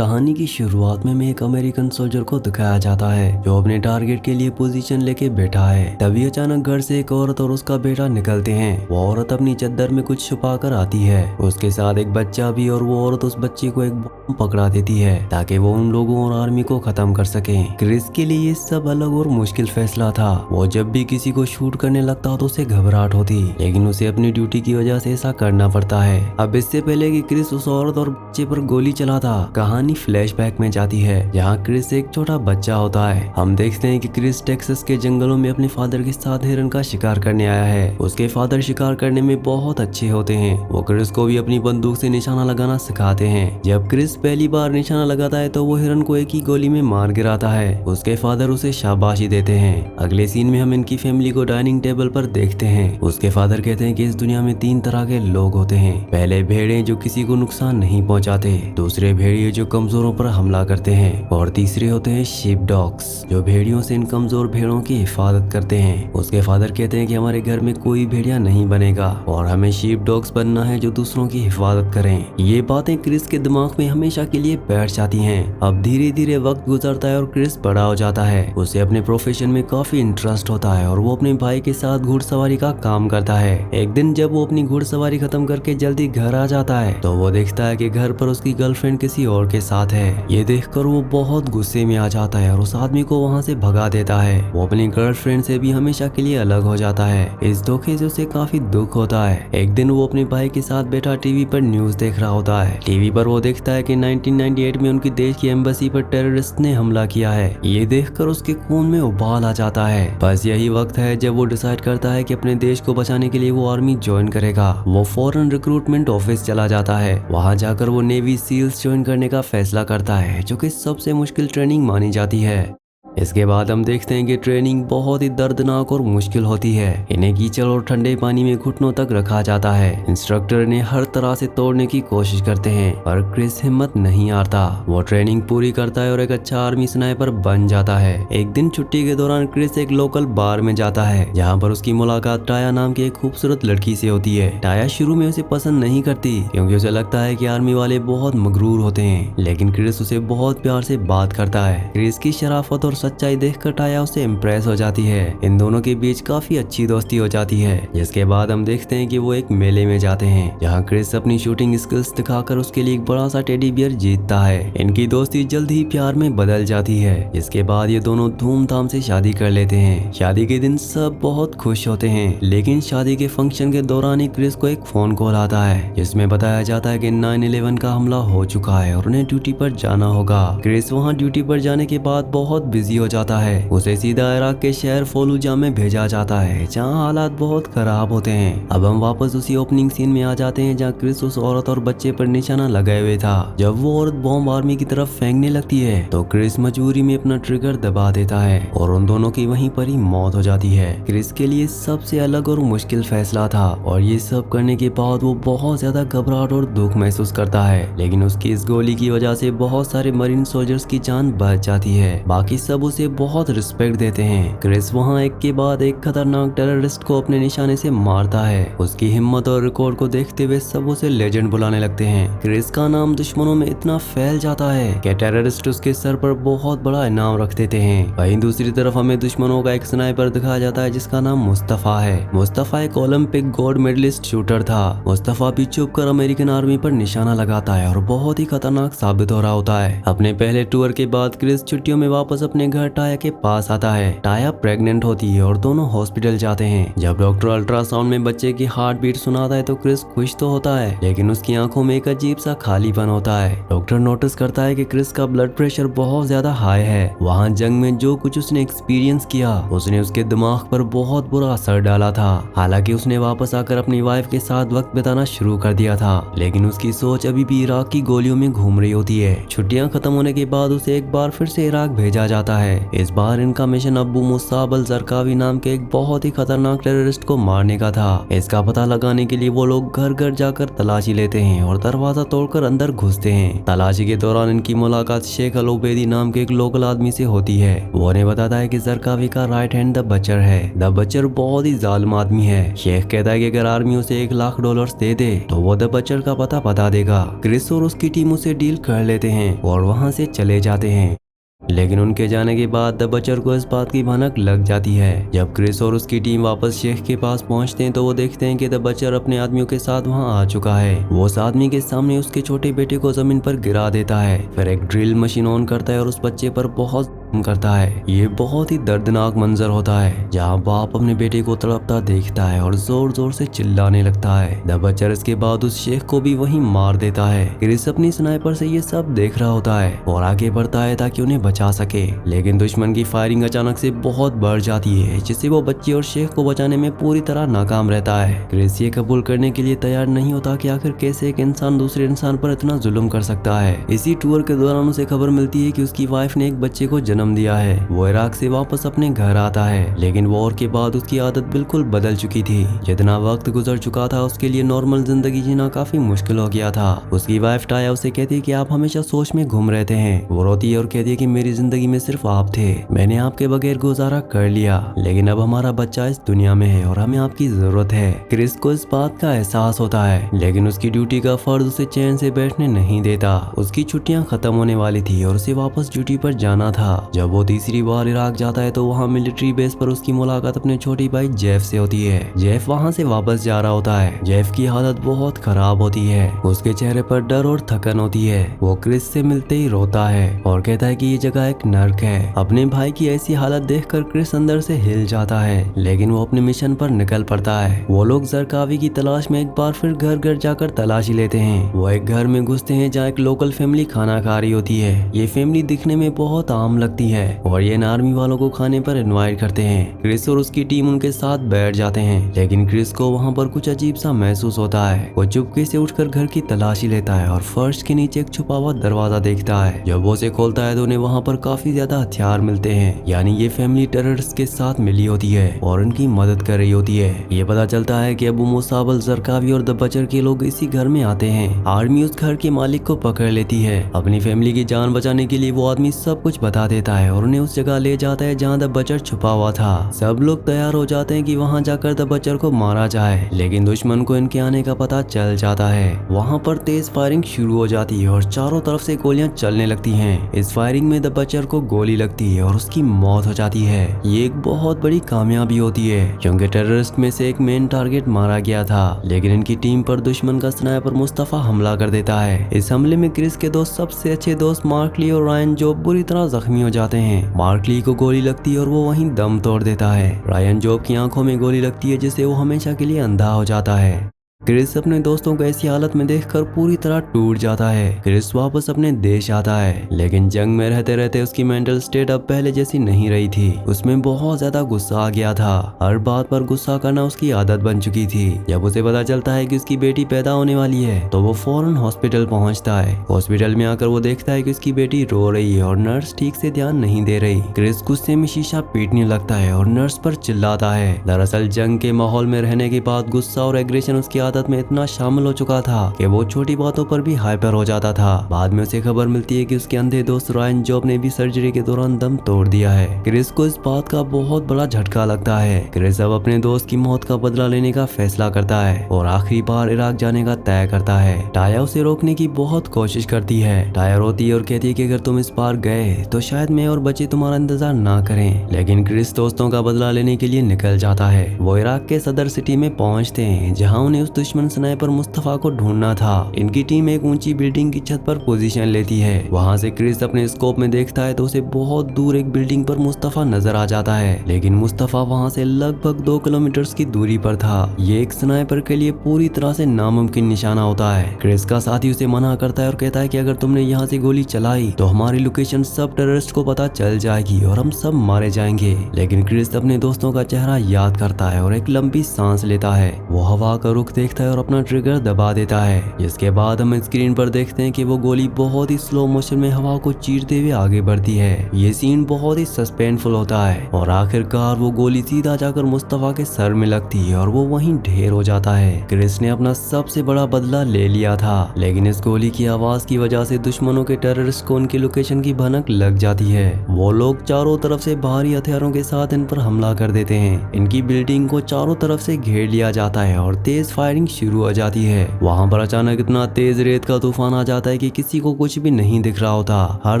कहानी की शुरुआत में एक अमेरिकन सोल्जर को दिखाया जाता है जो अपने टारगेट के लिए पोजीशन लेके बैठा है। तभी अचानक घर से एक औरत और उसका बेटा निकलते हैं। वो औरत अपनी चद्दर में कुछ छुपा कर आती है, उसके साथ एक बच्चा भी, और वो औरत उस बच्चे को एक बम पकड़ा देती है ताकि वो उन लोगों और आर्मी को खत्म कर सके। क्रिस के लिए ये सब अलग और मुश्किल फैसला था। वो जब भी किसी को शूट करने लगता तो उसे घबराहट होती, लेकिन उसे अपनी ड्यूटी की वजह से ऐसा करना पड़ता है। अब इससे पहले कि क्रिस उस औरत और बच्चे पर गोली चलाता, कहानी फ्लैशबैक में जाती है जहाँ क्रिस एक छोटा बच्चा होता है। हम देखते हैं कि क्रिस टेक्सास के जंगलों में अपने फादर के साथ हिरन का शिकार करने आया है। उसके फादर शिकार करने में बहुत अच्छे होते हैं। वो क्रिस को भी अपनी बंदूक से निशाना लगाना सिखाते हैं। जब क्रिस पहली बार निशाना लगाता है तो वो हिरन को एक ही गोली में मार गिराता है। उसके फादर उसे शाबाशी देते हैं। अगले सीन में हम इनकी फैमिली को डाइनिंग टेबल पर देखते हैं। उसके फादर कहते हैं कि इस दुनिया में 3 तरह के लोग होते हैं। पहले भेड़े जो किसी को नुकसान नहीं पहुंचाते, दूसरे भेड़िए जो कमजोरों पर हमला करते हैं, और तीसरे होते हैं शीप डॉग्स जो भेड़ियों से इन कमजोर भेड़ों की हिफाजत करते हैं। उसके फादर कहते हैं कि हमारे घर में कोई भेड़िया नहीं बनेगा और हमें शीप डॉग्स बनना है जो दूसरों की हिफाजत करें। ये बातें क्रिस के दिमाग में हमेशा के लिए बैठ जाती हैं। अब धीरे धीरे वक्त गुजरता है और क्रिस बड़ा हो जाता है। उसे अपने प्रोफेशन में काफी इंटरेस्ट होता है और वो अपने भाई के साथ घुड़सवारी का काम करता है। एक दिन जब वो अपनी घुड़सवारी खत्म करके जल्दी घर आ जाता है तो वो देखता है कि घर पर उसकी गर्लफ्रेंड किसी और के साथ है। ये देखकर वो बहुत गुस्से में आ जाता है और उस आदमी को वहाँ से भगा देता है। वो अपनी गर्लफ्रेंड से भी हमेशा के लिए अलग हो जाता है। इस धोखे से उसे काफी दुख होता है। एक दिन वो अपने भाई के साथ बैठा टीवी पर न्यूज देख रहा होता है। टीवी पर वो देखता है कि 1998 में उनके देश की एम्बेसी पर टेररिस्ट ने हमला किया है। ये देखकर उसके खून में उबाल आ जाता है। बस यही वक्त है जब वो डिसाइड करता है कि अपने देश को बचाने के लिए वो आर्मी ज्वाइन करेगा। वो फॉरेन रिक्रूटमेंट ऑफिस चला जाता है। वहाँ जाकर वो नेवी सील्स ज्वाइन करने का फैसला करता है, जो कि सबसे मुश्किल ट्रेनिंग मानी जाती है। इसके बाद हम देखते हैं कि ट्रेनिंग बहुत ही दर्दनाक और मुश्किल होती है। इन्हें कीचड़ और ठंडे पानी में घुटनों तक रखा जाता है। इंस्ट्रक्टर इन्हें हर तरह से तोड़ने की कोशिश करते हैं पर क्रिस हिम्मत नहीं हारता। वो ट्रेनिंग पूरी करता है और एक अच्छा आर्मी स्नाइपर बन जाता है। एक दिन छुट्टी के दौरान क्रिस एक लोकल बार में जाता है जहाँ पर उसकी मुलाकात टाया नाम की एक खूबसूरत लड़की से होती है। टाया शुरू में उसे पसंद नहीं करती क्योंकि उसे लगता है कि आर्मी वाले बहुत मगरूर होते हैं, लेकिन क्रिस उसे बहुत प्यार से बात करता है। क्रिस की शराफत और सच्चाई देखकर टाया उससे इम्प्रेस हो जाती है। इन दोनों के बीच काफी अच्छी दोस्ती हो जाती है। जिसके बाद हम देखते हैं कि वो एक मेले में जाते हैं जहाँ क्रिस अपनी शूटिंग स्किल्स दिखाकर उसके लिए एक बड़ा सा टेडी बियर जीतता है। इनकी दोस्ती जल्द ही प्यार में बदल जाती है। जिसके बाद ये दोनों धूमधाम से शादी कर लेते हैं। शादी के दिन सब बहुत खुश होते हैं, लेकिन शादी के फंक्शन के दौरान ही क्रिस को एक फोन कॉल आता है जिसमें बताया जाता है कि 9/11 का हमला हो चुका है और उन्हें ड्यूटी पर जाना होगा। क्रिस वहाँ ड्यूटी पर जाने के बाद बहुत बिजी हो जाता है। उसे सीधा इराक के शहर फलुजा में भेजा जाता है जहां हालात बहुत खराब होते हैं। अब हम वापस उसी ओपनिंग सीन में आ जाते हैं जहां क्रिस उस औरत और बच्चे पर निशाना लगाए हुए था। जब वो औरत बॉम्ब आर्मी की तरफ फेंकने लगती है तो क्रिस मजबूरी में अपना ट्रिगर दबा देता है और उन दोनों की वहीं पर ही मौत हो जाती है। क्रिस के लिए सबसे अलग और मुश्किल फैसला था और ये सब करने के बाद वो बहुत ज्यादा घबराहट और दुख महसूस करता है, लेकिन उसकी इस गोली की वजह से बहुत सारे मरीन सोल्जर्स की जान बच जाती है। बाकी सब उसे बहुत रिस्पेक्ट देते हैं। क्रिस वहाँ एक के बाद एक खतरनाक टेररिस्ट को अपने निशाने से मारता है। उसकी हिम्मत और रिकॉर्ड को देखते हुए सब उसे लेजेंड बुलाने लगते हैं। क्रिस का नाम दुश्मनों में इतना फैल जाता है कि टेररिस्ट उसके सर पर बहुत बड़ा इनाम रख देते हैं। वहीं दूसरी तरफ हमें दुश्मनों का एक स्नाइपर दिखाया जाता है जिसका नाम मुस्तफा है। मुस्तफा एक ओलंपिक गोल्ड मेडलिस्ट शूटर था। मुस्तफा भी छुप कर अमेरिकन आर्मी पर निशाना लगाता है और बहुत ही खतरनाक साबित हो रहा होता है। अपने पहले टूर के बाद क्रिस छुट्टियों में वापस अपने घर टाया के पास आता है। टाया प्रेग्नेंट होती है और दोनों हॉस्पिटल जाते हैं। जब डॉक्टर अल्ट्रासाउंड में बच्चे की हार्ट बीट सुनाता है तो क्रिस खुश तो होता है, लेकिन उसकी आंखों में एक अजीब सा खालीपन होता है। डॉक्टर नोटिस करता है कि क्रिस का ब्लड प्रेशर बहुत ज्यादा हाई है। वहाँ जंग में जो कुछ उसने एक्सपीरियंस किया उसने उसके दिमाग पर बहुत बुरा असर डाला था। हालांकि उसने वापस आकर अपनी वाइफ के साथ वक्त बिताना शुरू कर दिया था, लेकिन उसकी सोच अभी भी इराक की गोलियों में घूम रही होती है। छुट्टियां खत्म होने के बाद उसे एक बार फिर से इराक भेजा जाता है। इस बार इनका mission Abu Musab al Zarqawi नाम के एक बहुत ही खतरनाक टेररिस्ट को मारने का था। इसका पता लगाने के लिए वो लोग घर घर जाकर तलाशी लेते हैं और दरवाजा तोड़कर अंदर घुसते हैं। तलाशी के दौरान इनकी मुलाकात शेख अल उबैदी नाम के एक लोकल आदमी से होती है। वो उन्हें बताता है कि जरकावी का राइट हैंड द बचर है। द बचर बहुत ही जालिम आदमी है। शेख कहता है कि अगर आर्मी उसे $1,00,000 दे दे तो वो द बचर का पता बता देगा। क्रिस और उसकी टीम उसे डील कर लेते हैं और वहाँ से चले जाते हैं। लेकिन उनके जाने के बाद द बचर को इस बात की भनक लग जाती है। जब क्रिस और उसकी टीम वापस शेख के पास पहुंचते हैं तो वो देखते हैं कि द बचर अपने आदमियों के साथ वहां आ चुका है। वो उस आदमी के सामने उसके छोटे बेटे को जमीन पर गिरा देता है, फिर एक ड्रिल मशीन ऑन करता है और उस बच्चे पर बहुत करता है। ये बहुत ही दर्दनाक मंजर होता है जहाँ बाप अपने बेटे को तड़पता देखता है और जोर जोर से चिल्लाने लगता है। द बचर इसके बाद उस शेख को भी वहीं मार देता है। क्रिस अपनी स्नाइपर से ये सब देख रहा होता है और आगे बढ़ता है ताकि उन्हें बचा सके, लेकिन दुश्मन की फायरिंग अचानक से बहुत बढ़ जाती है जिससे वो बच्चे और शेख को बचाने में पूरी तरह नाकाम रहता है। क्रिस ये कबूल करने के लिए तैयार नहीं होता कि आखिर कैसे एक इंसान दूसरे इंसान पर इतना जुल्म कर सकता है। इसी टूर के दौरान उसे खबर मिलती है कि उसकी वाइफ ने एक बच्चे को जन्म दिया है। वो इराक से वापस अपने घर आता है, लेकिन वॉर के बाद उसकी आदत बिल्कुल बदल चुकी थी। जितना वक्त गुजर चुका था उसके लिए नॉर्मल जिंदगी जीना काफी मुश्किल हो गया था। उसकी वाइफ टाया उसे कहती है कि आप हमेशा सोच में घूम रहते हैं। वो रोती है और कहती है कि मेरी जिंदगी में सिर्फ आप थे, मैंने आपके बगैर गुजारा कर लिया, लेकिन अब हमारा बच्चा इस दुनिया में है और हमें आपकी जरूरत है। क्रिस को इस बात का एहसास होता है, लेकिन उसकी ड्यूटी का फर्ज उसे चैन से बैठने नहीं देता। उसकी छुट्टियां खत्म होने वाली थी और उसे वापस ड्यूटी पर जाना था। जब वो तीसरी बार इराक जाता है तो वहाँ मिलिट्री बेस पर उसकी मुलाकात अपने छोटी भाई जेफ से होती है। जेफ वहाँ से वापस जा रहा होता है। जेफ की हालत बहुत खराब होती है, उसके चेहरे पर डर और थकन होती है। वो क्रिस से मिलते ही रोता है और कहता है कि ये जगह एक नर्क है। अपने भाई की ऐसी हालत देखकर क्रिस अंदर से हिल जाता है, लेकिन वो अपने मिशन पर निकल पड़ता है। वो लोग जरकावी की तलाश में एक बार फिर घर घर जाकर तलाशी लेते हैं। वो एक घर में घुसते हैं जहाँ एक लोकल फैमिली खाना खा रही होती है। ये फैमिली दिखने में बहुत आम लगती है और ये आर्मी वालों को खाने पर इनवाइट करते हैं। क्रिस और उसकी टीम उनके साथ बैठ जाते हैं, लेकिन क्रिस को वहाँ पर कुछ अजीब सा महसूस होता है। वो चुपके से उठकर घर की तलाशी लेता है और फर्श के नीचे एक छुपा हुआ दरवाजा देखता है। जब वो उसे खोलता है तो उन्हें वहाँ पर काफी ज्यादा हथियार मिलते हैं, यानी ये फैमिली टेररिस्ट के साथ मिली होती है और उनकी मदद कर रही होती है। ये पता चलता है कि अबू मुसाब अल जरकावी और द बचर के लोग इसी घर में आते हैं। आर्मी उस घर के मालिक को पकड़ लेती है। अपनी फैमिली की जान बचाने के लिए वो आदमी सब कुछ बता देता है और उन्हें उस जगह ले जाता है जहाँ द बचर छुपा हुआ था। सब लोग तैयार हो जाते हैं कि वहाँ जाकर द बचर को मारा जाए, लेकिन दुश्मन को इनके आने का पता चल जाता है। वहाँ पर तेज फायरिंग शुरू हो जाती है और चारों तरफ से गोलियां चलने लगती हैं। इस फायरिंग में द बचर को गोली लगती है और उसकी मौत हो जाती है। ये एक बहुत बड़ी कामयाबी होती है क्योंकि टेररिस्ट में से एक मेन टारगेट मारा गया था, लेकिन इनकी टीम पर दुश्मन का स्नाइपर मुस्तफा हमला कर देता है। इस हमले में क्रिस के दो सबसे अच्छे दोस्त मार्क ली और रायन जॉब बुरी तरह जख्मी हो जाते हैं। मार्क ली को गोली लगती है और वो वहीं दम तोड़ देता है। रायन जॉब की आंखों में गोली लगती है जिससे वो हमेशा के लिए अंधा हो जाता है। क्रिस अपने दोस्तों को ऐसी हालत में देखकर पूरी तरह टूट जाता है। क्रिस वापस अपने देश आता है, लेकिन जंग में रहते रहते उसकी मेंटल स्टेट अब पहले जैसी नहीं रही थी। उसमें बहुत ज्यादा गुस्सा आ गया था। हर बात पर गुस्सा करना उसकी आदत बन चुकी थी। जब उसे पता चलता है कि उसकी बेटी पैदा होने वाली है तो वो फौरन हॉस्पिटल पहुंचता है। हॉस्पिटल में आकर वो देखता है कि उसकी बेटी रो रही है और नर्स ठीक से ध्यान नहीं दे रही। क्रिस गुस्से में शीशा पीटने लगता है और नर्स पर चिल्लाता है। दरअसल जंग के माहौल में रहने के बाद गुस्सा और एग्रेशन उसकी आदत में इतना शामिल हो चुका था कि वो छोटी बातों पर भी हाइपर हो जाता था। बाद में उसे खबर मिलती है कि उसके अंधे दोस्त रायन जॉब ने भी सर्जरी के दौरान दम तोड़ दिया है। क्रिस को इस बात का बहुत बड़ा झटका लगता है। क्रिस अब अपने दोस्त की मौत का बदला लेने का फैसला करता है और आखिरी बार इराक जाने का तय करता है। टाया उसे रोकने की बहुत कोशिश करती है। टाया रोती है और कहती है कि अगर तुम इस बार गए तो शायद मैं और बच्चे तुम्हारा इंतजार ना करें, लेकिन क्रिस दोस्तों का बदला लेने के लिए निकल जाता है। वो इराक के सदर सिटी में पहुंचते हैं जहाँ उन्हें उस दुश्मन स्नाइपर मुस्तफा को ढूंढना था। इनकी टीम एक ऊंची बिल्डिंग की छत पर पोजीशन लेती है। वहां से क्रिस अपने स्कोप में देखता है तो उसे बहुत दूर एक बिल्डिंग पर मुस्तफा नजर आ जाता है, लेकिन मुस्तफा वहां से लगभग 2 किलोमीटर की दूरी पर था। ये एक स्नाइपर के लिए पूरी तरह से नामुमकिन निशाना होता है। क्रिस का साथी उसे मना करता है और कहता है कि अगर तुमने यहाँ से गोली चलाई तो हमारी लोकेशन सब टेररिस्ट को पता चल जाएगी और हम सब मारे जाएंगे। लेकिन क्रिस अपने दोस्तों का चेहरा याद करता है और एक लंबी सांस लेता है। वो हवा का रुख देख देखता है और अपना ट्रिगर दबा देता है, जिसके बाद हम स्क्रीन पर देखते हैं कि वो गोली बहुत ही स्लो मोशन में हवा को चीरते हुए आगे बढ़ती है। ये सीन बहुत ही सस्पेंसफुल होता है और आखिरकार वो गोली सीधा जाकर मुस्तफा के सर में लगती है और वो वहीं ढेर हो जाता है। क्रिस ने अपना सबसे बड़ा बदला ले लिया था, लेकिन इस गोली की आवाज की वजह से दुश्मनों के टेररिस्ट को उनकी लोकेशन की भनक लग जाती है। वो लोग चारों तरफ से भारी हथियारों के साथ इन पर हमला कर देते हैं। इनकी बिल्डिंग को चारों तरफ से घेर लिया जाता है और तेज फायरिंग शुरू हो जाती है। वहाँ पर अचानक इतना तेज रेत का तूफान आ जाता है कि किसी को कुछ भी नहीं दिख रहा होता। हर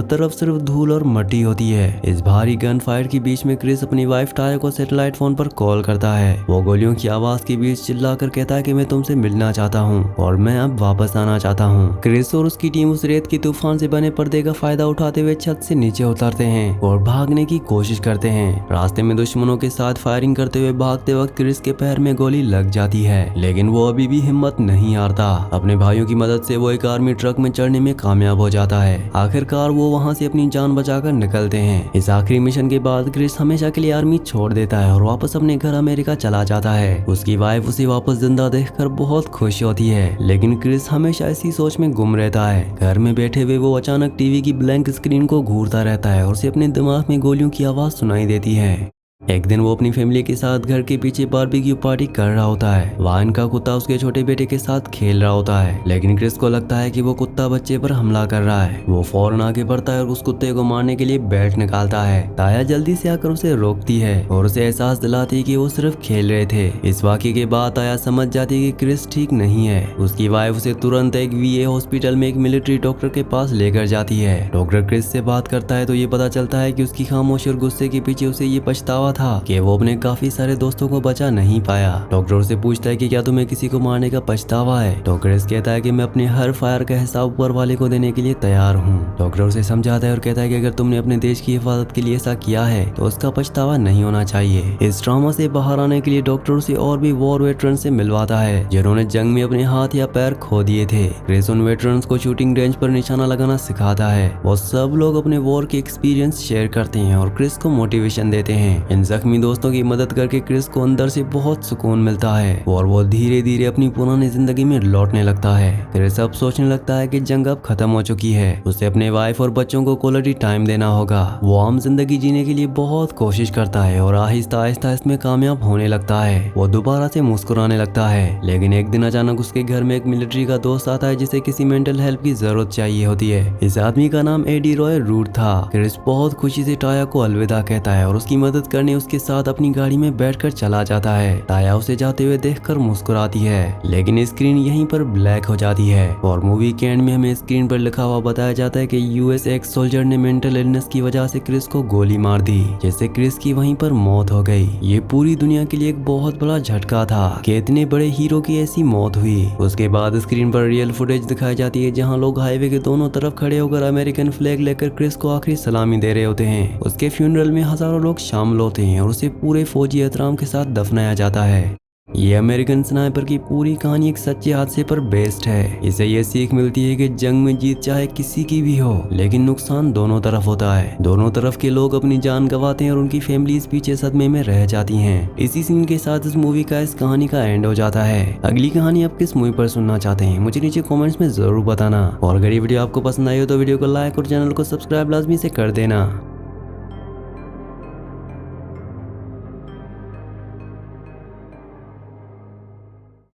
तरफ सिर्फ धूल और मट्टी होती है। इस भारी गन फायर के बीच में क्रिस अपनी वाइफ टाया को सैटेलाइट फोन पर कॉल करता है। वो गोलियों की आवाज के बीच चिल्लाकर कहता है कि मैं तुमसे मिलना चाहता हूँ और मैं अब वापस आना चाहता हूँ। क्रिस और उसकी टीम उस रेत के तूफान से बने पर्दे का फायदा उठाते हुए छत से नीचे उतरते हैं और भागने की कोशिश करते हैं। रास्ते में दुश्मनों के साथ फायरिंग करते हुए भागते वक्त क्रिस के पैर में गोली लग जाती है, लेकिन वो अभी भी हिम्मत नहीं हारता। अपने भाइयों की मदद से वो एक आर्मी ट्रक में चढ़ने में कामयाब हो जाता है। आखिरकार वो वहाँ से अपनी जान बचाकर निकलते हैं। इस आखिरी मिशन के बाद क्रिस हमेशा के लिए आर्मी छोड़ देता है और वापस अपने घर अमेरिका चला जाता है। उसकी वाइफ उसे वापस जिंदा देखकर बहुत खुश होती है, लेकिन क्रिस हमेशा इसी सोच में गुम रहता है। घर में बैठे हुए वो अचानक टीवी की ब्लैंक स्क्रीन को घूरता रहता है और उसे अपने दिमाग में गोलियों की आवाज सुनाई देती है। एक दिन वो अपनी फैमिली के साथ घर के पीछे बारबेक्यू पार्टी कर रहा होता है। वहाँ इनका कुत्ता उसके छोटे बेटे के साथ खेल रहा होता है, लेकिन क्रिस को लगता है कि वो कुत्ता बच्चे पर हमला कर रहा है। वो फौरन आगे बढ़ता है और उस कुत्ते को मारने के लिए बैट निकालता है। ताया जल्दी से आकर उसे रोकती है और उसे एहसास दिलाती है कि वो सिर्फ खेल रहे थे। इस वाक़ये के बाद ताया समझ जाती है कि क्रिस ठीक नहीं है। उसकी वाइफ उसे तुरंत एक VA हॉस्पिटल में एक मिलिट्री डॉक्टर के पास लेकर जाती है। डॉक्टर क्रिस से बात करता है तो ये पता चलता है कि उसकी खामोशी और गुस्से के पीछे उसे ये पछतावा था कि वो अपने काफी सारे दोस्तों को बचा नहीं पाया। डॉक्टर उससे पूछता है कि क्या तुम्हें किसी को मारने का पछतावा है? तो क्रिस कहता है कि मैं अपने हर फायर का हिसाब ऊपर वाले को देने के लिए तैयार हूँ। डॉक्टर उसे समझाता है और कहता है कि अगर तुमने अपने देश की हिफाजत के लिए ऐसा किया है तो उसका पछतावा नहीं होना चाहिए। इस ट्रॉमा से बाहर आने के लिए डॉक्टर उसे और भी वॉर वेटरन से मिलवाता है जिन्होंने जंग में अपने हाथ या पैर खो दिए थे। क्रिस उन वेटरन्स को शूटिंग रेंज पर निशाना लगाना सिखाता है। वो सब लोग अपने वॉर के एक्सपीरियंस शेयर करते हैं और क्रिस को मोटिवेशन देते हैं। इन जख्मी दोस्तों की मदद करके क्रिस को अंदर से बहुत सुकून मिलता है और वो धीरे धीरे अपनी पुरानी जिंदगी में लौटने लगता है। क्रिस अब सोचने लगता है कि जंग अब खत्म हो चुकी है, उसे अपने वाइफ और बच्चों को क्वालिटी टाइम देना होगा। वो आम जिंदगी जीने के लिए बहुत कोशिश करता है और आहिस्ता आहिस्ता इसमें कामयाब होने लगता है। वो दोबारा से मुस्कुराने लगता है, लेकिन एक दिन अचानक उसके घर में एक मिलिट्री का दोस्त आता है जिसे किसी मेंटल हेल्प की जरूरत चाहिए होती है। इस आदमी का नाम एडी रॉय रूट था। क्रिस बहुत खुशी से टाया को अलविदा कहता है और उसकी मदद करने उसके साथ अपनी गाड़ी में बैठकर चला जाता है। टाया उसे जाते हुए देखकर मुस्कुराती है, लेकिन स्क्रीन यहीं पर ब्लैक हो जाती है और मूवी के एंड में हमें स्क्रीन पर लिखा हुआ बताया जाता है कि US एक्स सोल्जर ने मेंटल इलनेस की वजह से क्रिस को गोली मार दी, जिससे क्रिस की वहीं पर मौत हो गई। ये पूरी दुनिया के लिए एक बहुत बड़ा झटका था कि इतने बड़े हीरो की ऐसी मौत हुई। उसके बाद स्क्रीन पर रियल फुटेज दिखाई जाती है जहाँ लोग हाईवे के दोनों तरफ खड़े होकर अमेरिकन फ्लैग लेकर क्रिस को आखिरी सलामी दे रहे होते हैं। उसके फ्यूनरल में हजारों लोग शामिल होते हैं और उसे पूरे फौजी एहतराम के साथ दफनाया जाता है। ये अमेरिकन स्नाइपर की पूरी कहानी एक सच्चे हादसे पर बेस्ड है। इसे ये सीख मिलती है कि जंग में जीत चाहे किसी की भी हो, लेकिन नुकसान दोनों तरफ होता है। दोनों तरफ के लोग अपनी जान गंवाते हैं और उनकी फैमिलीज पीछे सदमे में रह जाती हैं। इसी सीन के साथ इस मूवी का इस कहानी का एंड हो जाता है। अगली कहानी आप किस मूवी पर सुनना चाहते हैं मुझे नीचे कॉमेंट्स में जरूर बताना, और अगर ये वीडियो आपको पसंद आई हो तो वीडियो को लाइक और चैनल को सब्सक्राइब लाजमी से कर देना।